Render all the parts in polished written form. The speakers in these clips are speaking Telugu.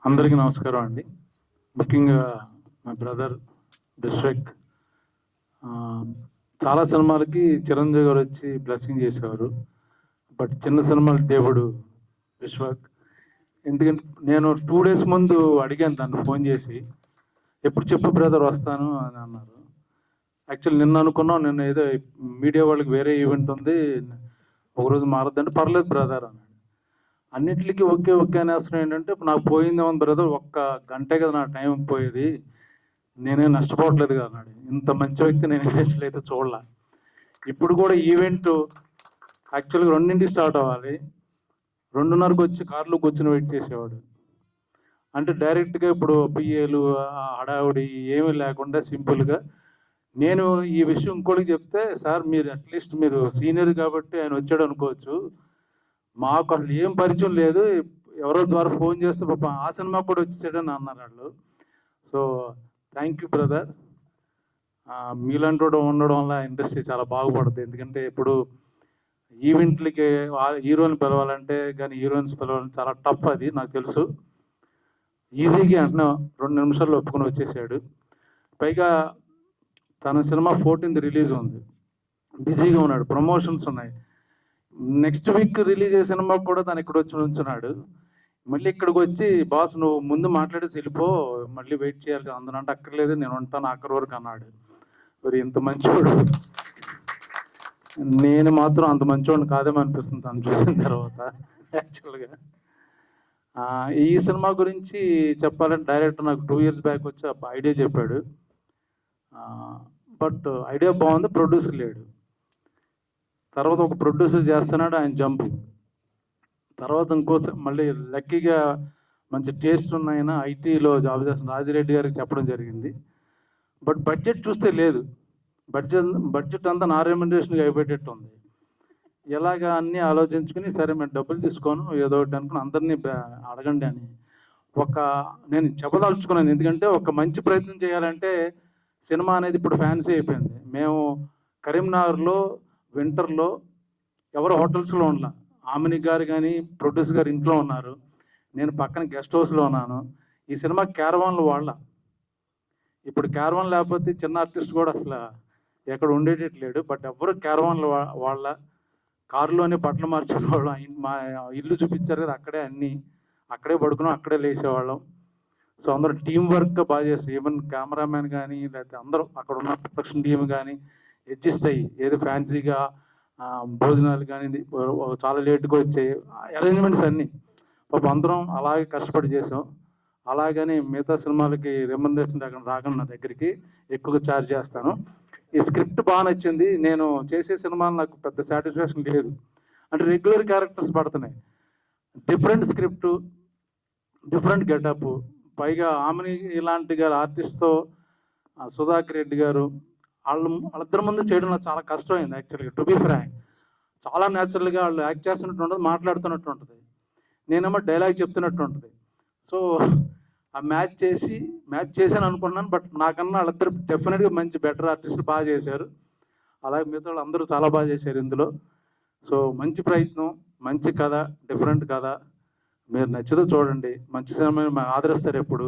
అందరికీ నమస్కారం అండి. ముఖ్యంగా మా బ్రదర్ డిస్ట్రిక్ట్ చాలా సినిమాలకి చిరంజీవి గారు వచ్చి బ్లెస్సింగ్ చేసేవారు. బట్ చిన్న సినిమాల దేవుడు విశ్వక్. ఎందుకంటే నేను 2 days ముందు అడిగాను తను ఫోన్ చేసి, ఎప్పుడు చెప్పు బ్రదర్ వస్తాను అని అన్నారు. యాక్చువల్ నిన్న అనుకున్నాం, నిన్న ఏదో మీడియా వాళ్ళకి వేరే ఈవెంట్ ఉంది, ఒకరోజు మారద్దంటే పర్లేదు బ్రదర్ అన్నాడు. అన్నిటికీ ఓకే ఓకే అనేస్తున్నాం. ఏంటంటే ఇప్పుడు నాకు పోయిందేమో బ్రదర్, ఒక్క గంటే కదా నా టైం పోయేది, నేనేం నష్టపోవట్లేదు కదా అన్నాడు. ఇంత మంచి వ్యక్తి నేను ఇండస్ట్రీలో అయితే చూడలే. ఇప్పుడు కూడా ఈవెంట్ యాక్చువల్గా 2ంటికి స్టార్ట్ అవ్వాలి, 2:30కి వచ్చి కార్లో కూర్చొని వెయిట్ చేసేవాడు. అంటే డైరెక్ట్గా ఇప్పుడు పిఏలు హడావుడి ఏమీ లేకుండా సింపుల్గా నేను ఈ విషయం ఇంకోటికి చెప్తే, సార్ మీరు అట్లీస్ట్ మీరు సీనియర్ కాబట్టి ఆయన వచ్చాడు అనుకోవచ్చు, మాకు అసలు ఏం పరిచయం లేదు, ఎవరో ద్వారా ఫోన్ చేస్తే పాప ఆ సినిమా కూడా వచ్చేసాడని అన్నారు వాళ్ళు. So thank you brother. మీలాంటి ఉండడం వల్ల ఇండస్ట్రీ చాలా బాగుపడుతుంది. ఎందుకంటే ఇప్పుడు ఈవెంట్లకి హీరోని పిలవాలంటే కానీ హీరోయిన్స్ పిలవాలంటే చాలా టఫ్, అది నాకు తెలుసు. ఈజీగా అంటున్నా 2 నిమిషాల్లో ఒప్పుకొని వచ్చేసాడు. పైగా తన సినిమా 14th రిలీజ్ ఉంది, బిజీగా ఉన్నాడు, ప్రమోషన్స్ ఉన్నాయి. నెక్స్ట్ వీక్ రిలీజ్ అయ్యే సినిమా కూడా తను ఇక్కడ వచ్చి ఉంచున్నాడు. మళ్ళీ ఇక్కడికి వచ్చి బాస్ నువ్వు ముందు మాట్లాడేసి వెళ్ళిపో, మళ్ళీ వెయిట్ చేయాలి అందరంటే అక్కర్లేదు నేను ఉంటాను ఆఖరి వరకు అన్నాడు. మరి ఇంత మంచివాడు, నేను మాత్రం అంత మంచివాడిని కాదేమో అనిపిస్తుంది తను చూసిన తర్వాత. యాక్చువల్గా ఈ సినిమా గురించి చెప్పాలంటే డైరెక్టర్ నాకు 2 years బ్యాక్ వచ్చి ఐడియా చెప్పాడు. బట్ ఐడియా బాగుంది, ప్రొడ్యూసర్ లేడు. తర్వాత ఒక ప్రొడ్యూసర్ చేస్తున్నాడు, ఆయన జంప్. తర్వాత ఇంకోసం మళ్ళీ లక్కీగా మంచి టేస్ట్ ఉన్నాయన ఐటీలో జాబ్ చేస్తున్న రాజిరెడ్డి గారికి చెప్పడం జరిగింది. బట్ బడ్జెట్ చూస్తే లేదు, బడ్జెట్ అంతా నా రెమ్యునరేషన్కి అయిపోయేటట్టు ఉంది. ఎలాగా అన్నీ ఆలోచించుకుని సరే మేము డబ్బులు తీసుకోను ఏదో ఒకటి అనుకుని అందరినీ అడగండి అని నేను చెప్పదలుచుకున్నాను. ఎందుకంటే ఒక మంచి ప్రయత్నం చేయాలంటే సినిమా అనేది ఇప్పుడు ఫ్యాన్సీ అయిపోయింది. మేము కరీంనగర్లో వింటర్లో ఎవరు హోటల్స్లో ఉన్నా, ఆమెని గారు కానీ ప్రొడ్యూసర్ గారు ఇంట్లో ఉన్నారు, నేను పక్కన గెస్ట్ హౌస్లో ఉన్నాను. ఈ సినిమా క్యారవాన్లు వాళ్ళ, ఇప్పుడు క్యారవాన్ లేకపోతే చిన్న ఆర్టిస్ట్ కూడా అసలు ఎక్కడ ఉండేటట్లేడు. బట్ ఎవరు క్యారవాన్లు వాళ్ళ, కారులోనే బట్టలు మార్చేవాళ్ళం. మా ఇల్లు చూపించారు కదా, అక్కడే అన్నీ, అక్కడే పడుకున్నాం, అక్కడే లేచేవాళ్ళం. సో అందరూ టీం వర్క్ బాగా చేస్తారు. ఈవెన్ కెమెరామ్యాన్ కానీ లేకపోతే అందరూ అక్కడ ఉన్న ప్రొడక్షన్ టీం కానీ అడ్జస్ట్ అయ్యి ఏదో ఫ్యాన్సీగా భోజనాలు కానీ చాలా లేట్గా వచ్చాయి, అరేంజ్మెంట్స్ అన్నీ పాపం అందరం అలాగే కష్టపడి చేసాం. అలాగని మిగతా సినిమాలకి రెమ్యునరేషన్ రాకుండా నా దగ్గరికి ఎక్కువగా ఛార్జ్ చేస్తాను. ఈ స్క్రిప్ట్ బాగా నచ్చింది. నేను చేసే సినిమాలు నాకు పెద్ద సాటిస్ఫాక్షన్ లేదు, అంటే రెగ్యులర్ క్యారెక్టర్స్ పడుతున్నాయి, డిఫరెంట్ స్క్రిప్ట్, డిఫరెంట్ గెటప్. పైగా ఆమెని ఇలాంటి గారు ఆర్టిస్ట్తో సుధాకర్ రెడ్డి గారు వాళ్ళిద్దరి ముందు చేయడం నాకు చాలా కష్టమైంది. యాక్చువల్గా టు బీ ఫ్రాంక్, చాలా న్యాచురల్గా వాళ్ళు యాక్ట్ చేస్తున్నట్టు ఉంటుంది, మాట్లాడుతున్నట్టు ఉంటుంది, నేనేమో డైలాగ్ చెప్తున్నట్టు ఉంటుంది. సో ఆ మ్యాచ్ చేశాను అనుకున్నాను. బట్ నాకన్నా వాళ్ళిద్దరు డెఫినెట్గా మంచి బెటర్ ఆర్టిస్టులు బాగా చేశారు. అలాగే మిగతా వాళ్ళు అందరూ చాలా బాగా చేశారు ఇందులో. సో మంచి ప్రయత్నం, మంచి కథ, డిఫరెంట్ కథ, మీరు నచ్చితే చూడండి. మంచి సినిమా ఆదరిస్తారు. ఎప్పుడు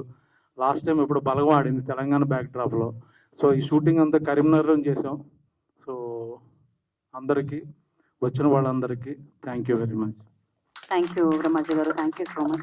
లాస్ట్ టైం ఇప్పుడు బలగం ఆడింది తెలంగాణ బ్యాక్డ్రాప్లో. సో ఈ షూటింగ్ అంతా కరీంనగర్లో చేసాం. సో అందరికీ, వచ్చిన వాళ్ళందరికీ thank you very much. Thank you Brahmaji గారు, థ్యాంక్ యూ సో మచ్.